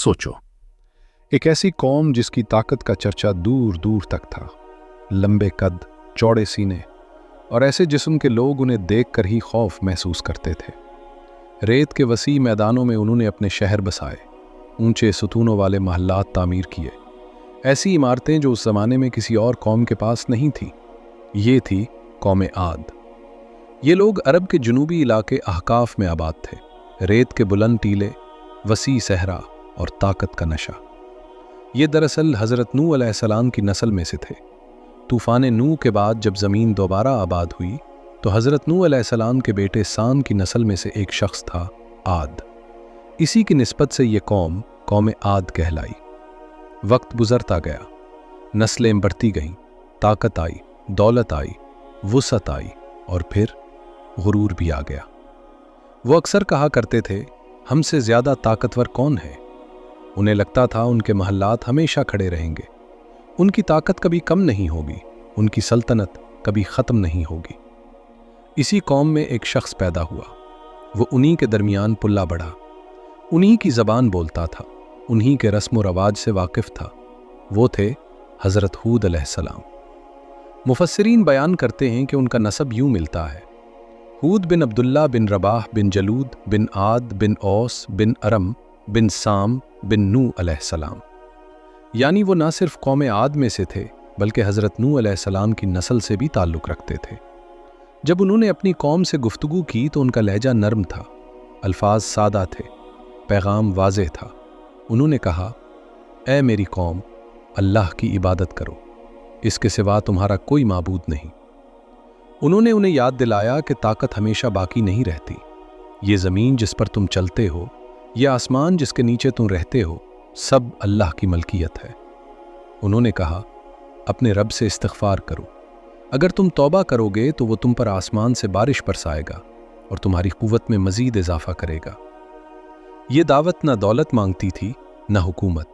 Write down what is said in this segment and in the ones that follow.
सोचो, एक ऐसी कौम जिसकी ताकत का चर्चा दूर दूर तक था। लंबे कद, चौड़े सीने और ऐसे जिस्म के लोग उन्हें देखकर ही खौफ महसूस करते थे। रेत के वसी मैदानों में उन्होंने अपने शहर बसाए, ऊंचे सुतूनों वाले महल्लात तामीर किए, ऐसी इमारतें जो उस ज़माने में किसी और कौम के पास नहीं थी। ये थी कौम आद। ये लोग अरब के जुनूबी इलाके अहकाफ में आबाद थे। रेत के बुलंद टीले, वसी सहरा और ताकत का नशा। ये दरअसल हज़रत नूह अलैहिस्सलाम की नस्ल में से थे। तूफ़ान नूह के बाद जब ज़मीन दोबारा आबाद हुई तो हज़रत नूह अलैहिस्सलाम के बेटे साम की नस्ल में से एक शख्स था आद। इसी की निस्बत से ये कौम कौम आद कहलाई। वक्त गुज़रता गया, नस्लें बढ़ती गईं, ताकत आई, दौलत आई, वुसअत आई और फिर गुरूर भी आ गया। वो अक्सर कहा करते थे, हमसे ज़्यादा ताकतवर कौन है। उन्हें लगता था उनके महल्लात हमेशा खड़े रहेंगे, उनकी ताकत कभी कम नहीं होगी, उनकी सल्तनत कभी ख़त्म नहीं होगी। इसी कौम में एक शख्स पैदा हुआ। वो उन्हीं के दरमियान पुल्ला बढ़ा, उन्हीं की ज़बान बोलता था, उन्हीं के रस्म व रवाज से वाकिफ़ था। वो थे हज़रत हूद अलैहिस्सलाम। मुफस्सिरीन बयान करते हैं कि उनका नसब यूं मिलता है, हूद बिन अब्दुल्ला बिन रबाह बिन जलूद बिन आद बिन औस बिन अरम बिन साम बिन नूह अलैहिस्सलाम। यानी वो ना सिर्फ कौम आद में से थे बल्कि हज़रत नूह अलैहिस्सलाम की नस्ल से भी ताल्लुक़ रखते थे। जब उन्होंने अपनी कौम से गुफ्तगू की तो उनका लहजा नर्म था, अल्फाज सादा थे, पैगाम वाज़ेह था। उन्होंने कहा, ऐ मेरी कौम, अल्लाह की इबादत करो, इसके सिवा तुम्हारा कोई माबूद नहीं। उन्होंने उन्हें याद दिलाया कि ताकत हमेशा बाकी नहीं रहती। ये ज़मीन जिस पर तुम चलते हो, ये आसमान जिसके नीचे तुम रहते हो, सब अल्लाह की मलकियत है। उन्होंने कहा, अपने रब से इस्तिग़फ़ार करो, अगर तुम तौबा करोगे तो वो तुम पर आसमान से बारिश बरसाएगा और तुम्हारी क़ुव्वत में मज़ीद इजाफ़ा करेगा। ये दावत न दौलत मांगती थी, न हुकूमत,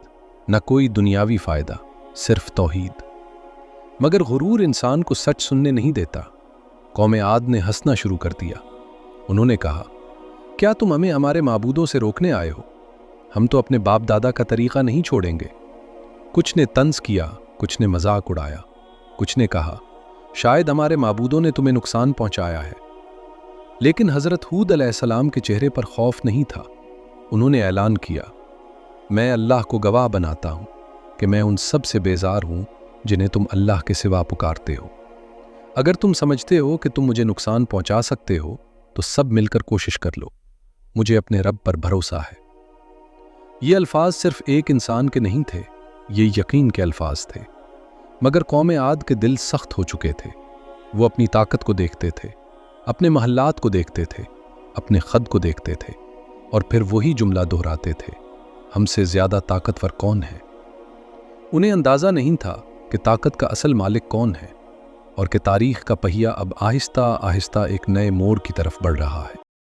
न कोई दुनियावी फ़ायदा, सिर्फ तौहीद। मगर गुरूर इंसान को सच सुनने नहीं देता। कौम आद ने हंसना शुरू कर दिया। उन्होंने कहा, क्या तुम हमें हमारे माबूदों से रोकने आए हो? हम तो अपने बाप दादा का तरीक़ा नहीं छोड़ेंगे। कुछ ने तंज़ किया, कुछ ने मजाक उड़ाया, कुछ ने कहा, शायद हमारे माबूदों ने तुम्हें नुकसान पहुंचाया है। लेकिन हज़रत हूद अलैहिस्सलाम के चेहरे पर खौफ नहीं था। उन्होंने ऐलान किया, मैं अल्लाह को गवाह बनाता हूं कि मैं उन सब से बेजार हूं जिन्हें तुम अल्लाह के सिवा पुकारते हो। अगर तुम समझते हो कि तुम मुझे नुकसान पहुंचा सकते हो तो सब मिलकर कोशिश कर लो, मुझे अपने रब पर भरोसा है। ये अल्फाज सिर्फ एक इंसान के नहीं थे, ये यकीन के अल्फाज थे। मगर कौम आद के दिल सख्त हो चुके थे। वो अपनी ताकत को देखते थे, अपने महल्लात को देखते थे, अपने ख़द को देखते थे और फिर वही जुमला दोहराते थे, हमसे ज़्यादा ताकतवर कौन है। उन्हें अंदाज़ा नहीं था कि ताकत का असल मालिक कौन है और कि तारीख़ का पहिया अब आहिस्ता आहिस्ता एक नए मोड़ की तरफ बढ़ रहा है।